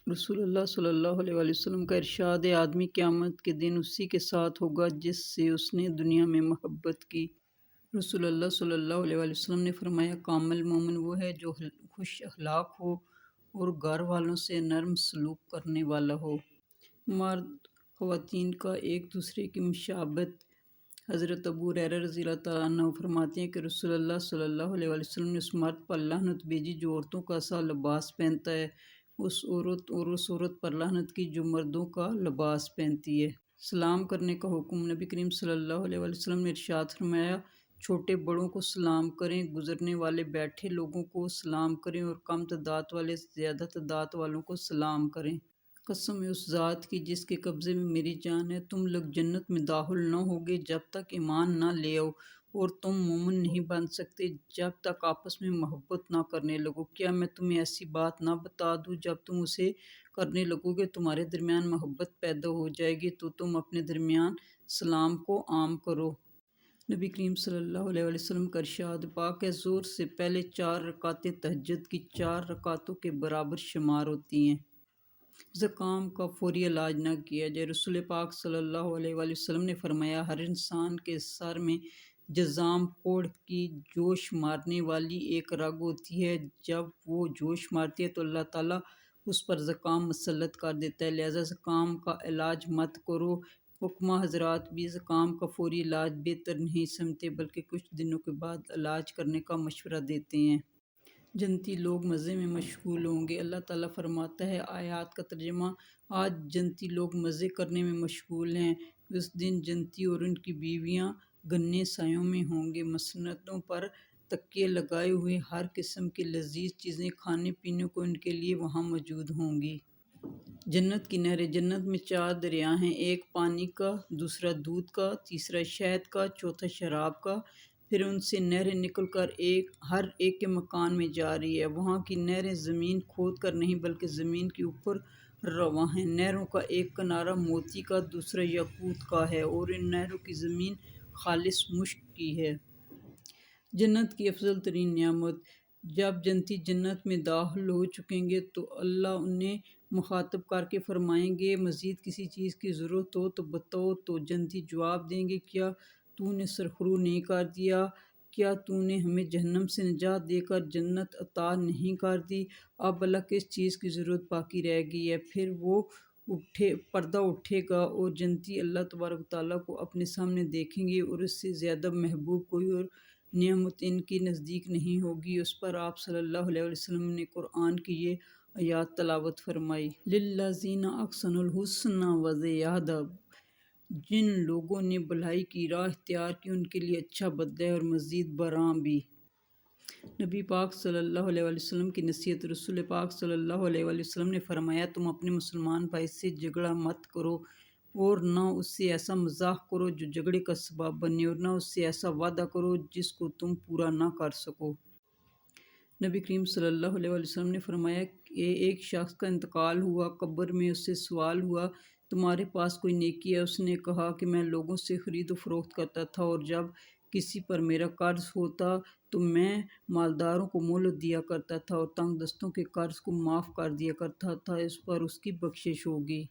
رسول اللہ صلی اللہ علیہ وآلہ وسلم کا ارشاد ہے، آدمی قیامت کے دن اسی کے ساتھ ہوگا جس سے اس نے دنیا میں محبت کی۔ رسول اللہ صلی اللہ علیہ وآلہ وسلم نے فرمایا، کامل مومن وہ ہے جو خوش اخلاق ہو اور گھر والوں سے نرم سلوک کرنے والا ہو۔ مرد خواتین کا ایک دوسرے کی مشابہت۔ حضرت ابو ہریرہ رضی اللہ تعالیٰ عنہ فرماتے ہیں کہ رسول اللہ صلی اللہ علیہ وآلہ وسلم نے اس مرد پر لعنت بھیجی جو عورتوں کا سا لباس پہنتا ہے، اس عورت پر لعنت کی جو مردوں کا لباس پہنتی ہے۔ سلام کرنے کا حکم۔ نبی کریم صلی اللہ علیہ وآلہ وسلم نے ارشاد فرمایا، چھوٹے بڑوں کو سلام کریں، گزرنے والے بیٹھے لوگوں کو سلام کریں اور کم تعداد والے زیادہ تعداد والوں کو سلام کریں۔ قسم ہے اس ذات کی جس کے قبضے میں میری جان ہے، تم لوگ جنت میں داخل نہ ہوگے جب تک ایمان نہ لے آؤ، اور تم مومن نہیں بن سکتے جب تک آپس میں محبت نہ کرنے لگو۔ کیا میں تمہیں ایسی بات نہ بتا دوں جب تم اسے کرنے لگو گے تمہارے درمیان محبت پیدا ہو جائے گی، تو تم اپنے درمیان سلام کو عام کرو۔ نبی کریم صلی اللہ علیہ وآلہ وسلم کا ارشاد پاک ہے، ظہر سے پہلے 4 رکعتیں تہجد کی 4 رکعتوں کے برابر شمار ہوتی ہیں۔ زکام کا فوری علاج نہ کیا جائے۔ رسول پاک صلی اللہ علیہ وآلہ وسلم نے فرمایا، ہر انسان کے سر میں جذام کوڑھ کی جوش مارنے والی ایک رگ ہوتی ہے، جب وہ جوش مارتی ہے تو اللہ تعالیٰ اس پر زکام مسلط کر دیتا ہے، لہذا زکام کا علاج مت کرو۔ حکمہ حضرات بھی زکام کا فوری علاج بہتر نہیں سمجھتے بلکہ کچھ دنوں کے بعد علاج کرنے کا مشورہ دیتے ہیں۔ جنتی لوگ مزے میں مشغول ہوں گے۔ اللہ تعالیٰ فرماتا ہے، آیات کا ترجمہ، آج جنتی لوگ مزے کرنے میں مشغول ہیں، اس دن جنتی اور ان کی بیویاں گھنے سایوں میں ہوں گے، مسندوں پر تکیے لگائے ہوئے، ہر قسم کی لذیذ چیزیں کھانے پینے کو ان کے لیے وہاں موجود ہوں گی۔ جنت کی نہریں۔ جنت میں 4 دریا ہیں، ایک پانی کا، دوسرا دودھ کا، تیسرا شہد کا، چوتھا شراب کا، پھر ان سے نہریں نکل کر ہر ایک کے مکان میں جا رہی ہیں۔ وہاں کی نہریں زمین کھود کر نہیں بلکہ زمین کے اوپر رواں ہیں۔ نہروں کا ایک کنارہ موتی کا، دوسرا یاقوت کا ہے اور ان نہروں کی زمین خالص مشک کی ہے۔ جنت کی افضل ترین نعمت۔ جب جنتی جنت میں داخل ہو چکیں گے تو اللہ انہیں مخاطب کر کے فرمائیں گے، مزید کسی چیز کی ضرورت ہو تو بتاؤ، تو جنتی جواب دیں گے، کیا تو نے سرخرو نہیں کر دیا؟ کیا تو نے ہمیں جہنم سے نجات دے کر جنت عطا نہیں کر دی؟ اب بھلا کس چیز کی ضرورت باقی رہ گئی ہے؟ پھر وہ پردہ اٹھے گا اور جنتی اللہ تبارک و تعالیٰ کو اپنے سامنے دیکھیں گے اور اس سے زیادہ محبوب کوئی اور نعمت ان کے نزدیک نہیں ہوگی۔ اس پر آپ صلی اللہ علیہ وسلم نے قرآن کی یہ آیات تلاوت فرمائی، للذین احسنوا الحسنی وزیادہ، جن لوگوں نے بھلائی کی راہ اختیار کی ان کے لیے اچھا بدلہ ہے اور مزید برآں بھی۔ نبی پاک صلی اللہ علیہ وآلہ وسلم کی نصیحت۔ رسول پاک صلی اللہ علیہ وآلہ وسلم نے فرمایا، تم اپنے مسلمان بھائی سے جھگڑا مت کرو اور نہ اس سے ایسا مذاق کرو جو جھگڑے کا سبب بنے، اور نہ اس سے ایسا وعدہ کرو جس کو تم پورا نہ کر سکو۔ نبی کریم صلی اللہ علیہ وآلہ وسلم نے فرمایا کہ ایک شخص کا انتقال ہوا، قبر میں اس سے سوال ہوا، تمہارے پاس کوئی نیکی ہے؟ اس نے کہا کہ میں لوگوں سے خرید و فروخت کرتا تھا اور جب کسی پر میرا قرض ہوتا تو میں مالداروں کو مہلت دیا کرتا تھا اور تنگ دستوں کے قرض کو معاف کر دیا کرتا تھا، اس پر اس کی بخشش ہوگی۔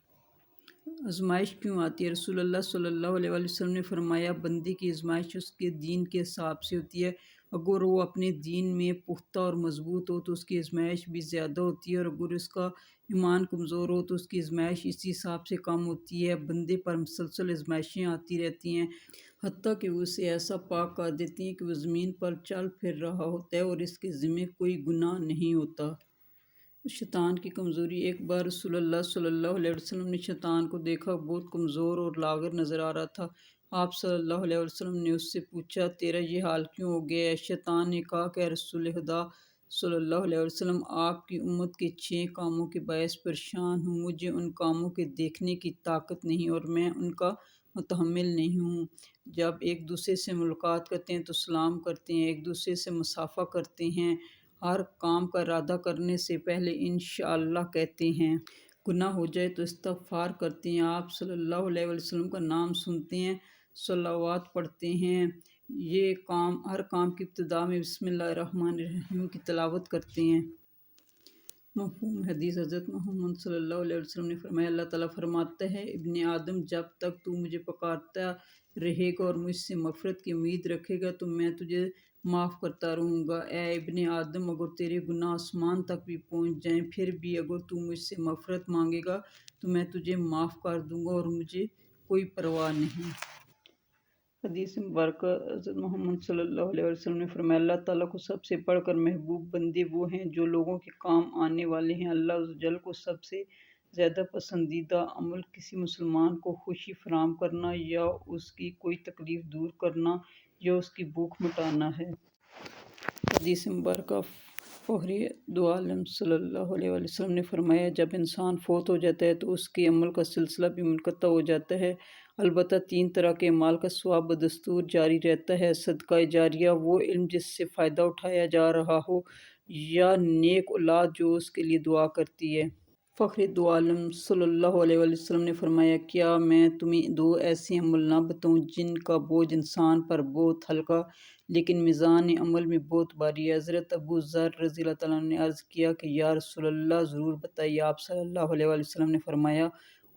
آزمائش کیوں آتی ہے؟ رسول اللہ صلی اللہ علیہ وآلہ وسلم نے فرمایا، بندے کی آزمائش اس کے دین کے حساب سے ہوتی ہے، اگر وہ اپنے دین میں پختہ اور مضبوط ہو تو اس کی آزمائش بھی زیادہ ہوتی ہے، اور اگر اس کا ایمان کمزور ہو تو اس کی آزمائش اسی حساب سے کم ہوتی ہے۔ بندے پر مسلسل آزمائشیں آتی رہتی ہیں، حتیٰ کہ وہ اسے ایسا پاک کر دیتی ہیں کہ وہ زمین پر چل پھر رہا ہوتا ہے اور اس کے ذمے کوئی گناہ نہیں ہوتا۔ شیطان کی کمزوری۔ ایک بار رسول اللہ صلی اللہ علیہ وسلم نے شیطان کو دیکھا، بہت کمزور اور لاغر نظر آ رہا تھا۔ آپ صلی اللہ علیہ وسلم نے اس سے پوچھا، تیرا یہ حال کیوں ہو گیا ہے؟ شیطان نے کہا کہ اے رسول خدا صلی اللہ علیہ وسلم، آپ کی امت کے 6 کاموں کے باعث پریشان ہوں، مجھے ان کاموں کے دیکھنے کی طاقت نہیں اور میں ان کا متحمل نہیں ہوں۔ جب ایک دوسرے سے ملاقات کرتے ہیں تو سلام کرتے ہیں، ایک دوسرے سے مصافحہ کرتے ہیں، ہر کام کا ارادہ کرنے سے پہلے انشاءاللہ کہتے ہیں، گناہ ہو جائے تو استغفار کرتے ہیں، آپ صلی اللہ علیہ وسلم کا نام سنتے ہیں، صلوات پڑھتے ہیں، ہر کام کی ابتدا میں بسم اللہ الرحمن الرحیم کی تلاوت کرتے ہیں۔ مفہوم حدیث حضرت محمد صلی اللہ علیہ وسلم نے فرمایا، اللہ تعالیٰ فرماتے ہیں ابن آدم جب تک تو مجھے پکارتا رہے گا اور مجھ سے مغفرت کی امید رکھے گا تو میں تجھے معاف کرتا رہوں گا۔ اے ابن آدم، اگر تیرے گناہ آسمان تک بھی پہنچ جائیں پھر بھی اگر تو مجھ سے مغفرت مانگے گا تو میں تجھے معاف کر دوں گا اور مجھے کوئی پرواہ نہیں۔ حدیث مبارکہ حضرت محمد صلی اللہ علیہ وسلم نے فرمایا، اللہ تعالیٰ کو سب سے بڑھ کر محبوب بندے وہ ہیں جو لوگوں کے کام آنے والے ہیں۔ اللہ عز و جل کو سب سے زیادہ پسندیدہ عمل کسی مسلمان کو خوشی فراہم کرنا یا اس کی کوئی تکلیف دور کرنا یا اس کی بھوک مٹانا ہے۔ حدیث مبارکہ فخر دو عالم صلی اللہ علیہ وسلم نے فرمایا، جب انسان فوت ہو جاتا ہے تو اس کے عمل کا سلسلہ بھی منقطع ہو جاتا ہے، البتہ 3 طرح کے اعمال کا ثواب بدستور جاری رہتا ہے: صدقہ جاریہ، وہ علم جس سے فائدہ اٹھایا جا رہا ہو، یا نیک اولاد جو اس کے لیے دعا کرتی ہے۔ فخر دو عالم صلی اللہ علیہ وسلم نے فرمایا، کیا میں تمہیں 2 ایسے عمل نہ بتاؤں جن کا بوجھ انسان پر بہت ہلکا لیکن میزان عمل میں بہت بھاری ہے؟ حضرت ابو ذر رضی اللہ تعالیٰ عنہ نے عرض کیا کہ یا رسول اللہ، ضرور بتائیے۔ آپ صلی اللہ علیہ وسلم نے فرمایا،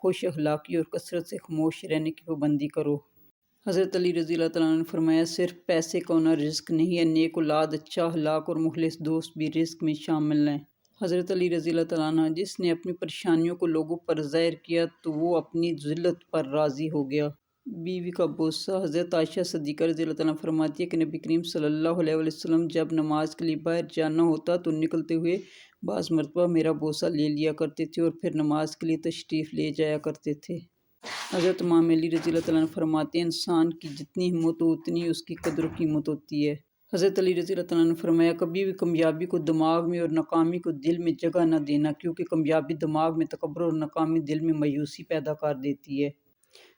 خوش اخلاقی اور کثرت سے خاموش رہنے کی پابندی کرو۔ حضرت علی رضی اللہ تعالیٰ عنہ نے فرمایا، صرف پیسے کا ہونا رزق نہیں ہے، نیک اولاد، اچھا اخلاق اور مخلص دوست بھی رزق میں شامل ہیں۔ حضرت علی رضی اللہ تعالیٰ عنہ، جس نے اپنی پریشانیوں کو لوگوں پر ظاہر کیا تو وہ اپنی ذلت پر راضی ہو گیا۔ بیوی کا بوسہ۔ حضرت عائشہ صدیقہ رضی اللہ تعالیٰ عنہ فرماتی ہے کہ نبی کریم صلی اللہ علیہ وسلم جب نماز کے لیے باہر جانا ہوتا تو نکلتے ہوئے بعض مرتبہ میرا بوسہ لے لیا کرتے تھے اور پھر نماز کے لیے تشریف لے جایا کرتے تھے۔ حضرت امام علی رضی اللہ تعالیٰ عنہ فرماتے ہیں، انسان کی جتنی ہمت ہو اتنی اس کی قدر و قیمت ہوتی ہے۔ حضرت علی رضی اللہ تعالیٰ عنہ نے فرمایا، کبھی بھی کامیابی کو دماغ میں اور ناکامی کو دل میں جگہ نہ دینا، کیونکہ کامیابی دماغ میں تکبر اور ناکامی دل میں مایوسی پیدا کر دیتی ہے۔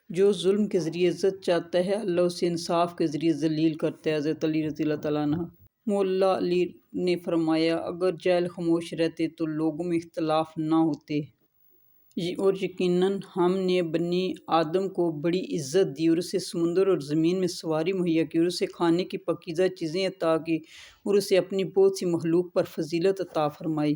جو ظلم کے ذریعے عزت چاہتا ہے، اللہ اسے انصاف کے ذریعے ذلیل کرتا ہے۔ حضرت علی رضی اللہ تعالیٰ عنہ۔ مولا علی نے فرمایا، اگر جاہل خاموش رہتے تو لوگوں میں اختلاف نہ ہوتے، اور یقیناً ہم نے بنی آدم کو بڑی عزت دی اور اسے سمندر اور زمین میں سواری مہیا کی اور اسے کھانے کی پاکیزہ چیزیں عطا کی اور اسے اپنی بہت سی مخلوق پر فضیلت عطا فرمائی۔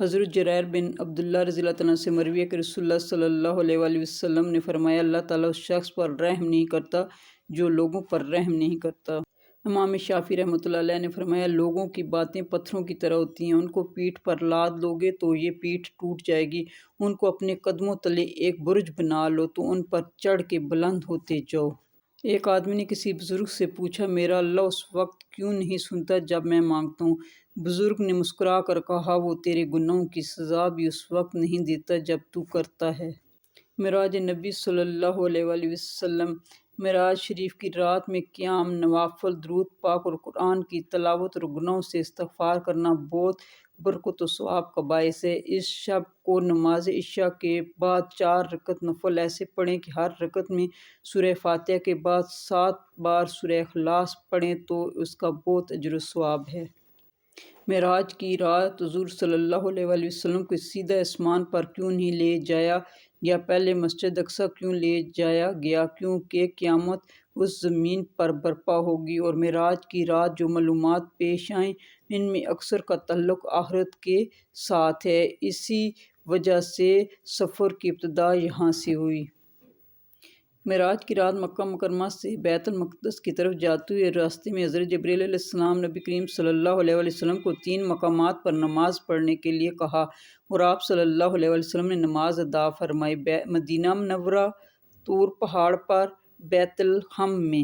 حضرت جریر بن عبداللہ رضی اللہ تعالیٰ عنہ سے مروی ہے کہ رسول اللہ صلی اللہ علیہ وسلم نے فرمایا، اللہ تعالیٰ اس شخص پر رحم نہیں کرتا جو لوگوں پر رحم نہیں کرتا۔ امام شافعی رحمۃ اللہ علیہ نے فرمایا، لوگوں کی باتیں پتھروں کی طرح ہوتی ہیں، ان کو پیٹھ پر لاد لو گے تو یہ پیٹھ ٹوٹ جائے گی، ان کو اپنے قدموں تلے ایک برج بنا لو تو ان پر چڑھ کے بلند ہوتے جاؤ۔ ایک آدمی نے کسی بزرگ سے پوچھا، میرا اللہ اس وقت کیوں نہیں سنتا جب میں مانگتا ہوں؟ بزرگ نے مسکرا کر کہا، وہ تیرے گناہوں کی سزا بھی اس وقت نہیں دیتا جب تو کرتا ہے۔ معراج نبی صلی اللہ علیہ وسلم۔ معراج شریف کی رات میں قیام، نوافل، درود پاک اور قرآن کی تلاوت اور گناہوں سے استغفار کرنا بہت برکت و ثواب کا باعث ہے۔ اس شب کو نماز عشاء کے بعد 4 رکعت نفل ایسے پڑھیں کہ ہر رکعت میں سورہ فاتحہ کے بعد 7 بار سورہ اخلاص پڑھیں تو اس کا بہت اجر و ثواب ہے۔ معراج کی رات حضور صلی اللہ علیہ وسلم کو سیدھا آسمان پر کیوں نہیں لے جایا گیا؟ پہلے مسجد اقصیٰ کیوں لے جایا گیا؟ کیونکہ قیامت اس زمین پر برپا ہوگی اور معراج کی رات جو معلومات پیش آئیں ان میں اکثر کا تعلق آخرت کے ساتھ ہے، اسی وجہ سے سفر کی ابتدا یہاں سے ہوئی۔ معراج کی رات مکہ مکرمہ سے بیت المقدس کی طرف جاتے ہوئے راستے میں حضرت جبرائیل علیہ السلام نبی کریم صلی اللہ علیہ وسلم کو 3 مقامات پر نماز پڑھنے کے لیے کہا اور آپ صلی اللہ علیہ وسلم نے نماز ادا فرمائی: مدینہ منورہ، طور پہاڑ پر، بیت الحم میں۔